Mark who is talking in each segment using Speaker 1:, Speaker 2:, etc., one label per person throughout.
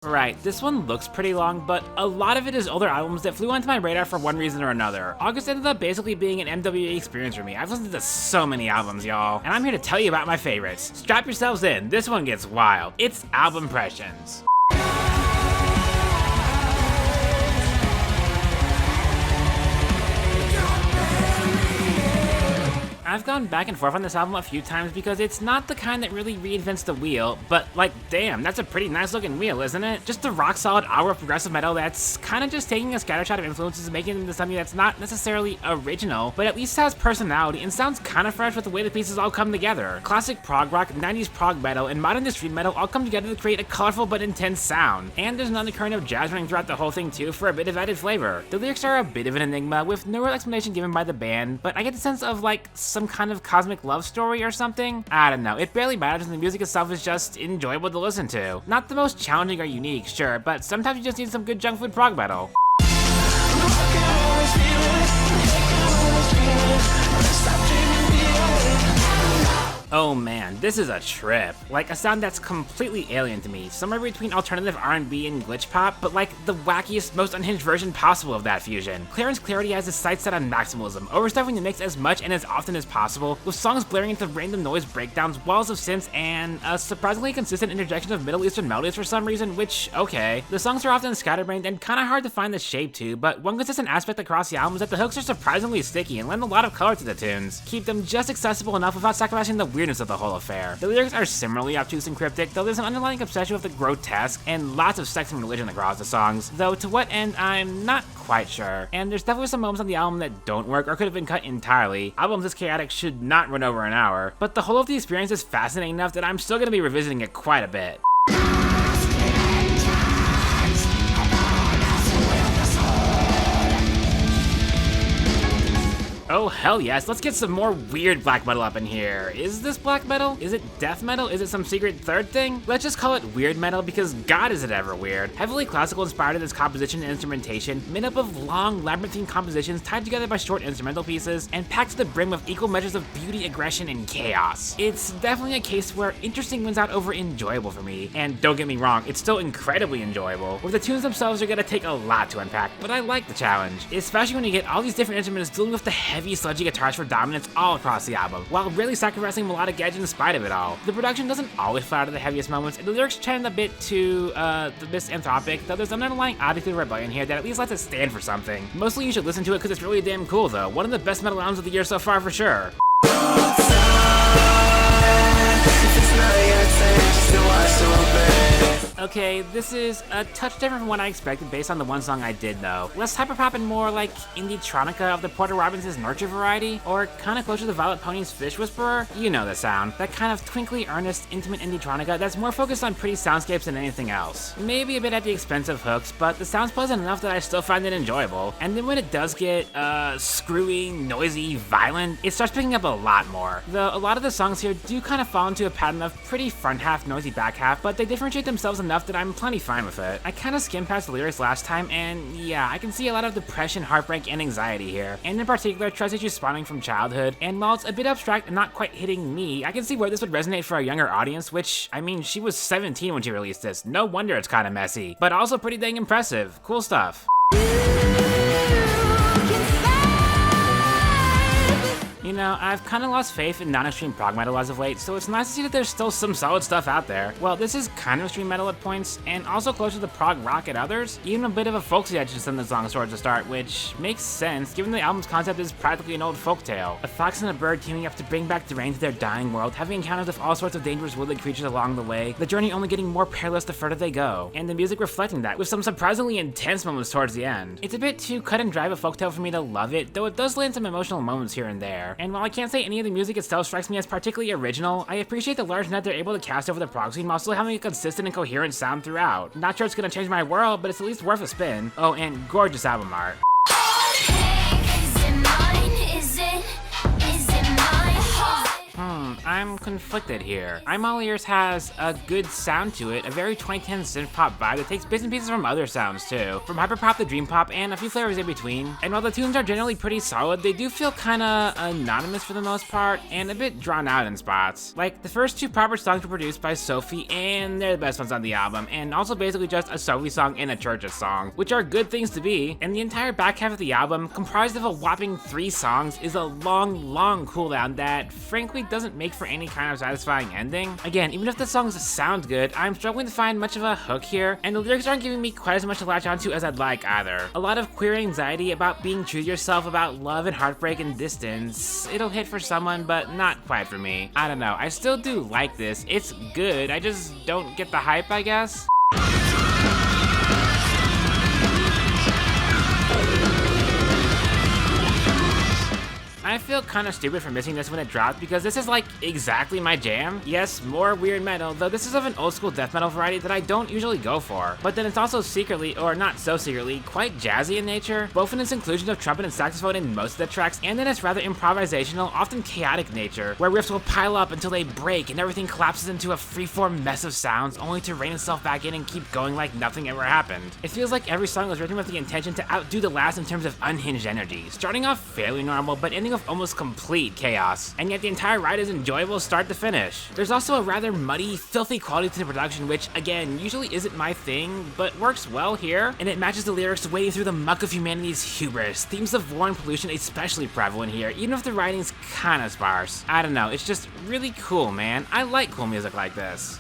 Speaker 1: Right, this one looks pretty long, but a lot of it is older albums that flew onto my radar for one reason or another. August ended up basically being an MWA experience for me. I've listened to so many albums, y'all, and I'm here to tell you about my favorites. Strap yourselves in, this one gets wild. It's Albumpressions. I've gone back and forth on this album a few times because it's not the kind that really reinvents the wheel, but like, damn, that's a pretty nice looking wheel, isn't it? Just a rock solid hour of progressive metal that's kind of just taking a scattershot of influences and making it into something that's not necessarily original, but at least has personality and sounds kind of fresh with the way the pieces all come together. Classic prog rock, 90s prog metal, and modern extreme metal all come together to create a colorful but intense sound. And there's an undercurrent of jazz running throughout the whole thing too for a bit of added flavor. The lyrics are a bit of an enigma with no real explanation given by the band, but I get the sense of like some kind of cosmic love story or something? I don't know, it barely matters and the music itself is just enjoyable to listen to. Not the most challenging or unique, sure, but sometimes you just need some good junk food prog metal. Oh man, this is a trip. Like a sound that's completely alien to me, somewhere between alternative R&B and glitch pop, but like the wackiest, most unhinged version possible of that fusion. Clarence Clarity has his sights set on maximalism, overstuffing the mix as much and as often as possible, with songs blaring into random noise breakdowns, walls of synths, and a surprisingly consistent interjection of Middle Eastern melodies for some reason, which, okay. The songs are often scatterbrained and kinda hard to find the shape to, but one consistent aspect across the album is that the hooks are surprisingly sticky and lend a lot of color to the tunes. Keep them just accessible enough without sacrificing the weirdness of the whole affair. The lyrics are similarly obtuse and cryptic, though there's an underlying obsession with the grotesque and lots of sex and religion across the songs, though to what end I'm not quite sure. And there's definitely some moments on the album that don't work or could have been cut entirely. Albums this chaotic should not run over an hour, but the whole of the experience is fascinating enough that I'm still going to be revisiting it quite a bit. Oh hell yes, let's get some more weird black metal up in here. Is this black metal? Is it death metal? Is it some secret third thing? Let's just call it weird metal because god is it ever weird. Heavily classical inspired in its composition and instrumentation, made up of long labyrinthine compositions tied together by short instrumental pieces, and packed to the brim with equal measures of beauty, aggression, and chaos. It's definitely a case where interesting wins out over enjoyable for me, and don't get me wrong, it's still incredibly enjoyable. With the tunes themselves are gonna take a lot to unpack, but I like the challenge, especially when you get all these different instruments dealing with the heavy sludgy guitars for dominance all across the album, while really sacrificing melodic edge in spite of it all. The production doesn't always fly out of the heaviest moments, and the lyrics trend a bit to the misanthropic, though there's an underlying attitude of rebellion here that at least lets it stand for something. Mostly you should listen to it because it's really damn cool though. One of the best metal albums of the year so far for sure. Okay, this is a touch different from what I expected based on the one song I did know. Less hyperpop and more like indie-tronica of the Porter Robinson's Nurture variety, or kinda closer to Violet Pony's Fish Whisperer. You know the sound. That kind of twinkly, earnest, intimate indie-tronica that's more focused on pretty soundscapes than anything else. Maybe a bit at the expense of hooks, but the sound's pleasant enough that I still find it enjoyable. And then when it does get, screwy, noisy, violent, it starts picking up a lot more. Though a lot of the songs here do kind of fall into a pattern of pretty front half, noisy back half, but they differentiate themselves enough that I'm plenty fine with it. I kinda skimmed past the lyrics last time, and yeah, I can see a lot of depression, heartbreak, and anxiety here. And in particular, trust issues spawning from childhood, and while it's a bit abstract and not quite hitting me, I can see where this would resonate for a younger audience, which, I mean, she was 17 when she released this. No wonder it's kinda messy, but also pretty dang impressive. Cool stuff. You know, I've kind of lost faith in non-extreme prog metal as of late, so it's nice to see that there's still some solid stuff out there. Well, this is kind of extreme metal at points, and also closer to prog rock at others, even a bit of a folksy edge to some of the songs towards the start, which makes sense given the album's concept is practically an old folktale. A fox and a bird teaming up to bring back the rain to their dying world, having encounters with all sorts of dangerous woodland creatures along the way, the journey only getting more perilous the further they go, and the music reflecting that, with some surprisingly intense moments towards the end. It's a bit too cut and dry of a folktale for me to love it, though it does land some emotional moments here and there. And while I can't say any of the music itself strikes me as particularly original, I appreciate the large net they're able to cast over the prog scene while still having a consistent and coherent sound throughout. Not sure it's gonna change my world, but it's at least worth a spin. Oh, and gorgeous album art. I'm conflicted here. I'm All Ears has a good sound to it, a very 2010 synth pop vibe that takes bits and pieces from other sounds too, from hyperpop to dream pop and a few flavors in between. And while the tunes are generally pretty solid, they do feel kinda anonymous for the most part and a bit drawn out in spots. Like, the first 2 proper songs were produced by Sophie and they're the best ones on the album, and also basically just a Sophie song and a Churches song, which are good things to be. And the entire back half of the album, comprised of a whopping 3 songs, is a long cooldown that frankly doesn't make for any kind of satisfying ending. Again, even if the songs sound good, I'm struggling to find much of a hook here, and the lyrics aren't giving me quite as much to latch onto as I'd like either. A lot of queer anxiety about being true to yourself, about love and heartbreak and distance. It'll hit for someone, but not quite for me. I don't know, I still do like this. It's good, I just don't get the hype, I guess. I feel kinda stupid for missing this when it dropped because this is like exactly my jam. Yes, more weird metal, though this is of an old school death metal variety that I don't usually go for. But then it's also secretly, or not so secretly, quite jazzy in nature, both in its inclusion of trumpet and saxophone in most of the tracks and in its rather improvisational, often chaotic nature, where riffs will pile up until they break and everything collapses into a freeform mess of sounds only to rein itself back in and keep going like nothing ever happened. It feels like every song was written with the intention to outdo the last in terms of unhinged energy, starting off fairly normal but ending with almost complete chaos, and yet the entire ride is enjoyable start to finish. There's also a rather muddy, filthy quality to the production, which again, usually isn't my thing, but works well here, and it matches the lyrics wading through the muck of humanity's hubris. Themes of war and pollution especially prevalent here, even if the writing's kinda sparse. I don't know, it's just really cool, man. I like cool music like this.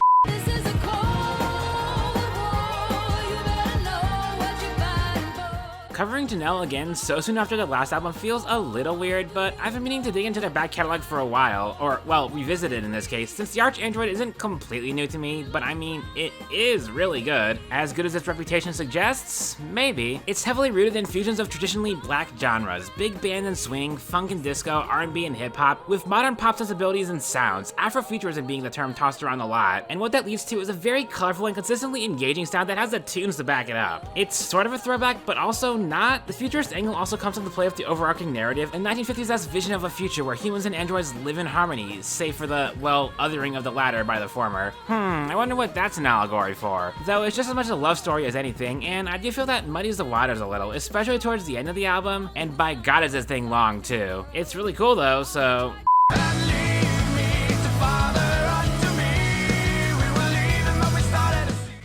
Speaker 1: Covering Janelle again so soon after the last album feels a little weird, but I've been meaning to dig into their back catalog for a while, or, well, revisit it in this case, since the ArchAndroid isn't completely new to me, but I mean, it is really good. As good as its reputation suggests? Maybe. It's heavily rooted in fusions of traditionally black genres, big band and swing, funk and disco, R&B and hip-hop, with modern pop sensibilities and sounds, Afrofuturism being the term tossed around a lot, and what that leads to is a very colorful and consistently engaging sound that has the tunes to back it up. It's sort of a throwback, but also not. The futurist angle also comes into play with the overarching narrative and 1950s vision of a future where humans and androids live in harmony, save for the, well, othering of the latter by the former. I wonder what that's an allegory for. Though it's just as much a love story as anything, and I do feel that muddies the waters a little, especially towards the end of the album, and by God is this thing long too. It's really cool though, so...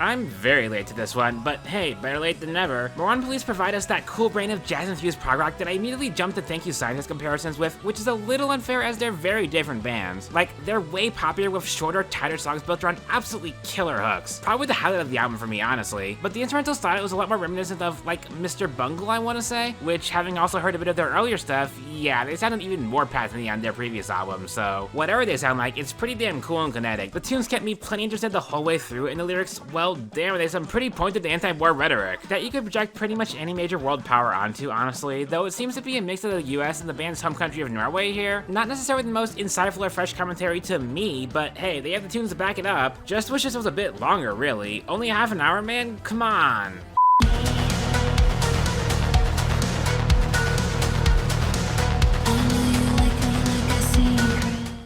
Speaker 1: I'm very late to this one, but hey, better late than never. Moron Police provide us that cool brain of jazz-infused prog rock that I immediately jumped to Thank You Scientist comparisons with, which is a little unfair as they're very different bands. Like, they're way poppier with shorter, tighter songs built around absolutely killer hooks. Probably the highlight of the album for me, honestly. But the instrumental style was a lot more reminiscent of, like, Mr. Bungle, I want to say, which, having also heard a bit of their earlier stuff, yeah, they sounded even more patenty on their previous albums, so whatever they sound like, it's pretty damn cool and kinetic. The tunes kept me plenty interested the whole way through, and the lyrics, well, damn, they some pretty pointed anti-war rhetoric that you could project pretty much any major world power onto, honestly, though it seems to be a mix of the US and the band's home country of Norway here. Not necessarily the most insightful or fresh commentary to me, but hey, they have the tunes to back it up. Just wish this was a bit longer, really. Only half an hour, man? Come on.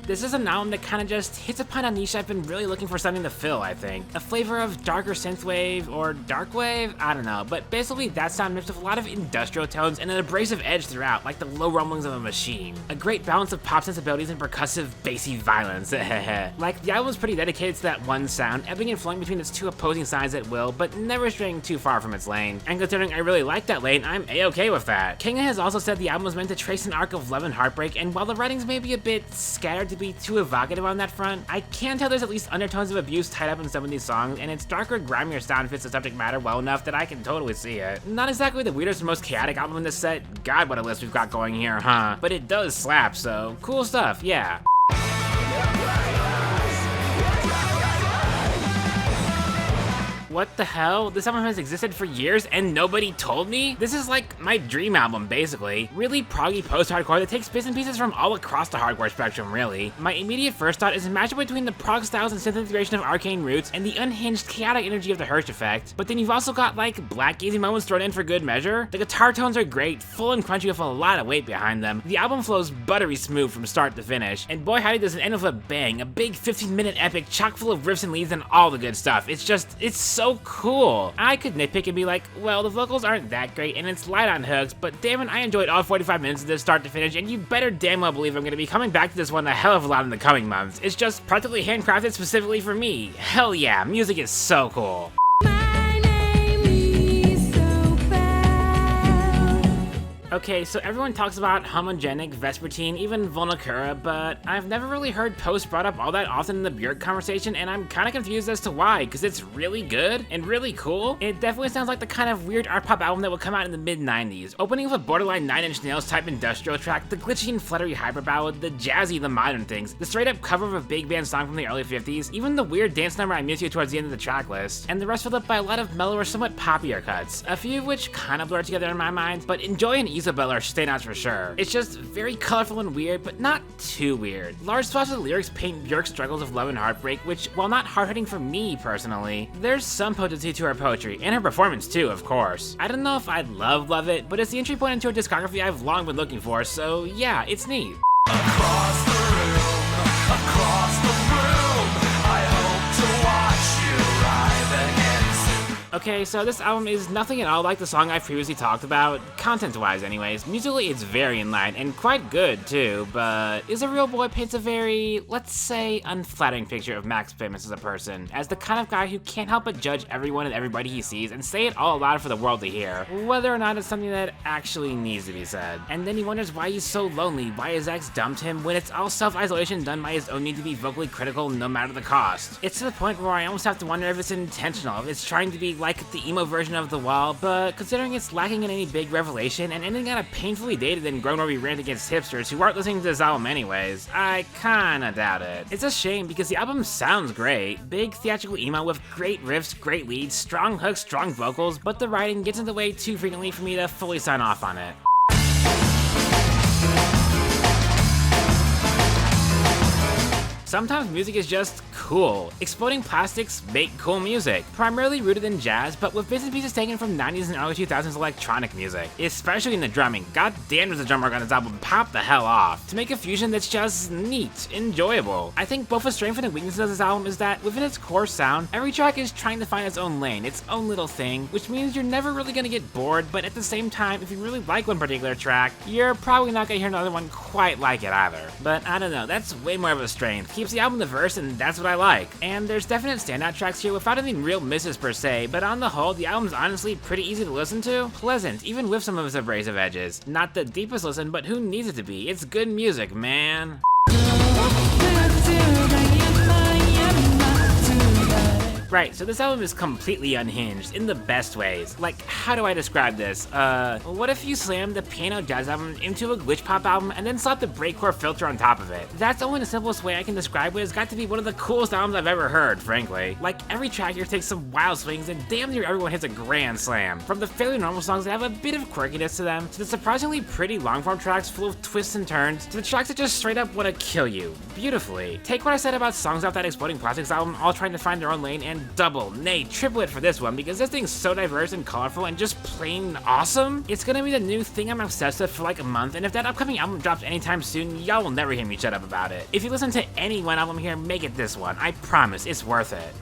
Speaker 1: This is an album that kind of just hits upon a niche I've been really looking for something to fill, I think. A flavor of darker synthwave or dark wave? I don't know, but basically that sound mixed with a lot of industrial tones and an abrasive edge throughout, like the low rumblings of a machine. A great balance of pop sensibilities and percussive, bassy violence. Like, the album's pretty dedicated to that one sound, ebbing and flowing between its two opposing sides at will, but never straying too far from its lane. And considering I really like that lane, I'm a-okay with that. KANGA has also said the album was meant to trace an arc of love and heartbreak, and while the writings may be a bit scattered to be too evocative on that front, I can tell there's at least undertones of abuse tied up in some of these songs, and its darker, grimier sound fits the subject matter well enough that I can totally see it. Not exactly the weirdest or most chaotic album in this set, God what a list we've got going here, huh? But it does slap, so cool stuff, yeah. what the hell? This album has existed for years and nobody told me? This is like my dream album, basically. Really proggy post-hardcore that takes bits and pieces from all across the hardcore spectrum, really. My immediate first thought is a matchup between the prog styles and synth integration of arcane roots and the unhinged, chaotic energy of the Hirsch effect. But then you've also got like black gazy moments thrown in for good measure. The guitar tones are great, full and crunchy with a lot of weight behind them. The album flows buttery smooth from start to finish, and boy howdy does it end with a bang, a big 15-minute epic chock full of riffs and leads and all the good stuff. It's so cool. I could nitpick and be like, well, the vocals aren't that great and it's light on hooks, but damn it, I enjoyed all 45 minutes of this start to finish, and you better damn well believe I'm gonna be coming back to this one a hell of a lot in the coming months. It's just practically handcrafted specifically for me. Hell yeah, music is so cool. Okay, so everyone talks about homogenic, Vespertine, even Volnakura, but I've never really heard Post brought up all that often in the Björk conversation, and I'm kinda confused as to why, because it's really good and really cool. It definitely sounds like the kind of weird art pop album that would come out in the mid-90s, opening with a borderline Nine Inch Nails type industrial track, the glitchy and fluttery hyper ballad, the jazzy, the modern things, the straight up cover of a big band song from the early 50s, even the weird dance number I miss you towards the end of the track list, and the rest filled up by a lot of mellower, somewhat poppier cuts, a few of which kinda blur together in my mind, but Enjoy and Isabella are standouts for sure. It's just very colorful and weird, but not too weird. Large swaths of the lyrics paint Björk's struggles of love and heartbreak, which, while not hard-hitting for me personally, there's some potency to her poetry, and her performance too, of course. I don't know if I'd love it, but it's the entry point into a discography I've long been looking for, so yeah, it's neat.
Speaker 2: Across the room, I hope to watch you arrive again soon.
Speaker 1: Okay, so this album is nothing at all like the song I've previously talked about, content-wise anyways. Musically, it's very in line, and quite good too, but Is a Real Boy paints a very, let's say, unflattering picture of Max Famous as a person, as the kind of guy who can't help but judge everyone and everybody he sees and say it all aloud for the world to hear, whether or not it's something that actually needs to be said. And then he wonders why he's so lonely, why his ex dumped him, when it's all self-isolation done by his own need to be vocally critical no matter the cost. It's to the point where I almost have to wonder if it's intentional, if it's trying to be like the emo version of The Wall, but considering it's lacking in any big revelation and ending on a painfully dated and grown where we rant against hipsters who aren't listening to this album anyways, I kinda doubt it. It's a shame because the album sounds great, big theatrical emo with great riffs, great leads, strong hooks, strong vocals, but the writing gets in the way too frequently for me to fully sign off on it. Sometimes music is just cool. Xploding Plastix make cool music, primarily rooted in jazz, but with bits and pieces taken from 90s and early 2000s electronic music, especially in the drumming. God damn, does the drum work on this album pop the hell off, to make a fusion that's just neat, enjoyable. I think both a strength and a weakness of this album is that within its core sound, every track is trying to find its own lane, its own little thing, which means you're never really gonna get bored, but at the same time, if you really like one particular track, you're probably not gonna hear another one quite like it either. But I don't know, that's way more of a strength. Keeps the album diverse, and that's what I like. And there's definite standout tracks here without any real misses per se, but on the whole, the album's honestly pretty easy to listen to. Pleasant, even with some of its abrasive edges. Not the deepest listen, but who needs it to be? It's good music, man. Right, so this album is completely unhinged, in the best ways. Like, how do I describe this? What if you slammed the piano jazz album into a glitch pop album and then slapped the breakcore filter on top of it? That's only the simplest way I can describe it. It's got to be one of the coolest albums I've ever heard, frankly. Like, every track here takes some wild swings and damn near everyone hits a grand slam. From the fairly normal songs that have a bit of quirkiness to them, to the surprisingly pretty long-form tracks full of twists and turns, to the tracks that just straight up want to kill you, beautifully. Take what I said about songs off that Xploding Plastix album, all trying to find their own lane, and double, nay, triple it for this one, because this thing's so diverse and colorful and just plain awesome. It's gonna be the new thing I'm obsessed with for like a month, and if that upcoming album drops anytime soon, y'all will never hear me shut up about it. If you listen to any one album here, make it this one. I promise, it's worth it.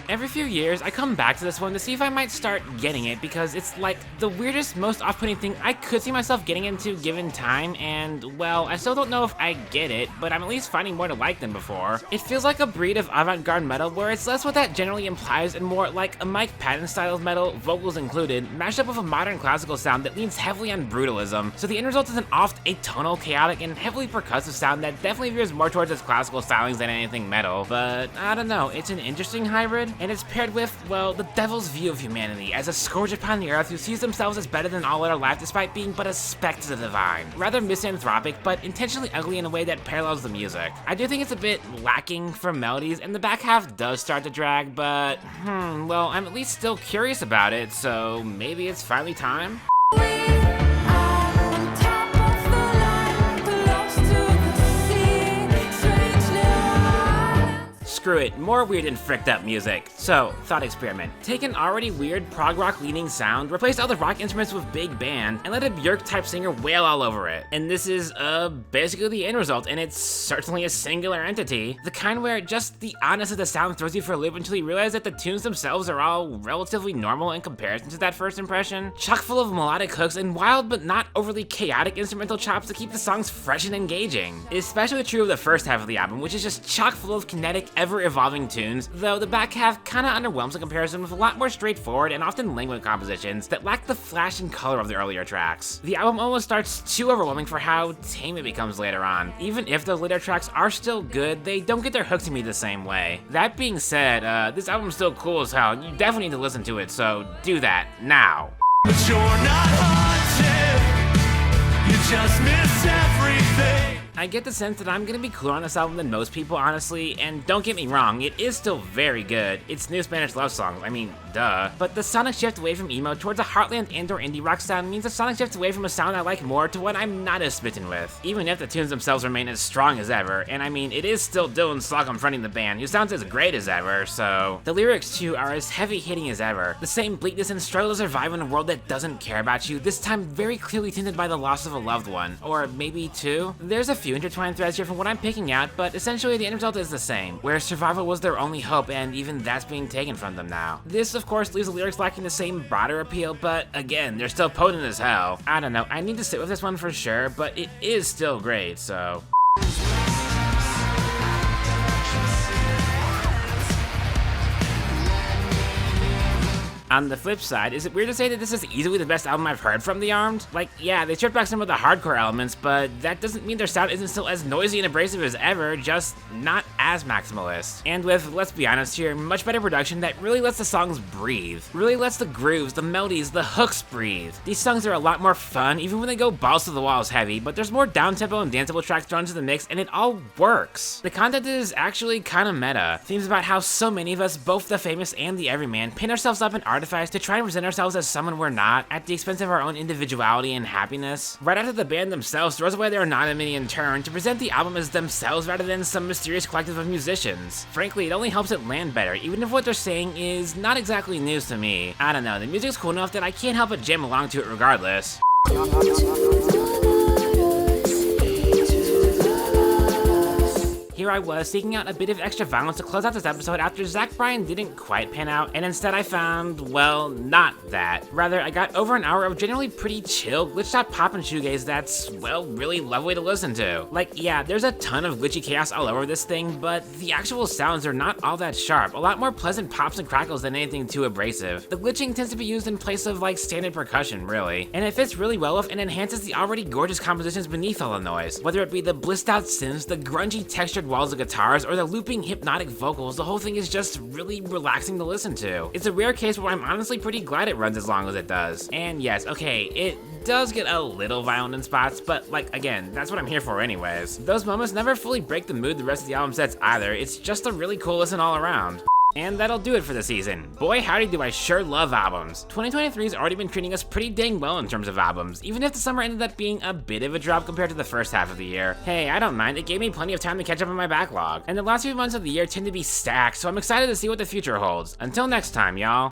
Speaker 1: Every few years, I come back to this one to see if I might start getting it, because it's like the weirdest, most off-putting thing I could see myself getting into given time, and, well, I still don't know if I get it, but I'm at least finding more to like than before. It feels like a breed of avant-garde metal where it's less what that generally implies and more like a Mike Patton style of metal, vocals included, mashed up with a modern classical sound that leans heavily on brutalism, so the end result is an oft atonal, chaotic, and heavily percussive sound that definitely veers more towards its classical stylings than anything metal, but I don't know, it's an interesting hybrid. and it's paired with, well, the devil's view of humanity as a scourge upon the earth who sees themselves as better than all other life despite being but a speck to the divine. Rather misanthropic, but intentionally ugly in a way that parallels the music. I do think it's a bit lacking for melodies, and the back half does start to drag, but, well, I'm at least still curious about it, so maybe it's finally time? Screw it, more weird and fricked up music. So, thought experiment. Take an already weird prog rock leaning sound, replace all the rock instruments with big band, and let a Björk type singer wail all over it. And this is, basically the end result, and it's certainly a singular entity. The kind where just the oddness of the sound throws you for a loop until you realize that the tunes themselves are all relatively normal in comparison to that first impression. Chock full of melodic hooks and wild but not overly chaotic instrumental chops to keep the songs fresh and engaging. It's especially true of the first half of the album, which is just chock full of kinetic, ever-evolving tunes, though the back half kinda underwhelms in comparison with a lot more straightforward and often languid compositions that lack the flash and color of the earlier tracks. The album almost starts too overwhelming for how tame it becomes later on. Even if the later tracks are still good, they don't get their hook to me the same way. That being said, this album's still cool as hell, and you definitely need to listen to it, so do that now.
Speaker 2: But you're not haunted, you just miss everything.
Speaker 1: I get the sense that I'm gonna be cooler on this album than most people, honestly, and don't get me wrong, it is still very good. It's new Spanish love songs, I mean, duh. But the sonic shift away from emo towards a heartland and/or indie rock sound means a sonic shift away from a sound I like more to one I'm not as smitten with, even if the tunes themselves remain as strong as ever. And I mean, it is still Dylan Slocum fronting the band, who sounds as great as ever, so. The lyrics too are as heavy-hitting as ever. The same bleakness and struggle to survive in a world that doesn't care about you, this time very clearly tinted by the loss of a loved one, or maybe two. There's a few intertwined threads here from what I'm picking out, but essentially the end result is the same, where survival was their only hope, and even that's being taken from them now. This, of course, leaves the lyrics lacking the same broader appeal, but again, they're still potent as hell. I don't know, I need to sit with this one for sure, but it is still great, so. On the flip side, is it weird to say that this is easily the best album I've heard from The Armed? Like, yeah, they stripped back some of the hardcore elements, but that doesn't mean their sound isn't still as noisy and abrasive as ever, just not as maximalist. And with, let's be honest here, much better production that really lets the songs breathe. Really lets the grooves, the melodies, the hooks breathe. These songs are a lot more fun, even when they go balls to the walls heavy, but there's more down-tempo and danceable tracks thrown into the mix, and it all works. The content is actually kinda meta. Themes about how so many of us, both the famous and the everyman, pin ourselves up in artifice to try and present ourselves as someone we're not, at the expense of our own individuality and happiness. Right after the band themselves throws away their anonymity in turn to present the album as themselves rather than some mysterious collective of musicians. Frankly, it only helps it land better, even if what they're saying is not exactly news to me. I don't know, the music's cool enough that I can't help but jam along to it regardless. Here I was, seeking out a bit of extra violence to close out this episode after Zach Bryan didn't quite pan out, and instead I found, well, not that. Rather, I got over an hour of generally pretty chill, glitched out pop and shoegaze that's, well, really lovely to listen to. Like, yeah, there's a ton of glitchy chaos all over this thing, but the actual sounds are not all that sharp, a lot more pleasant pops and crackles than anything too abrasive. The glitching tends to be used in place of, like, standard percussion, really, and it fits really well with and enhances the already gorgeous compositions beneath all the noise. Whether it be the blissed out synths, the grungy textured walls of guitars, or the looping hypnotic vocals, the whole thing is just really relaxing to listen to. It's a rare case where I'm honestly pretty glad it runs as long as it does. And yes, okay, it does get a little violent in spots, but like, again, that's what I'm here for anyways. Those moments never fully break the mood the rest of the album sets either. It's just a really cool listen all around. And that'll do it for the season. Boy howdy do I sure love albums. 2023's already been treating us pretty dang well in terms of albums, even if the summer ended up being a bit of a drop compared to the first half of the year. Hey, I don't mind, it gave me plenty of time to catch up on my backlog. And the last few months of the year tend to be stacked, so I'm excited to see what the future holds. Until next time, y'all.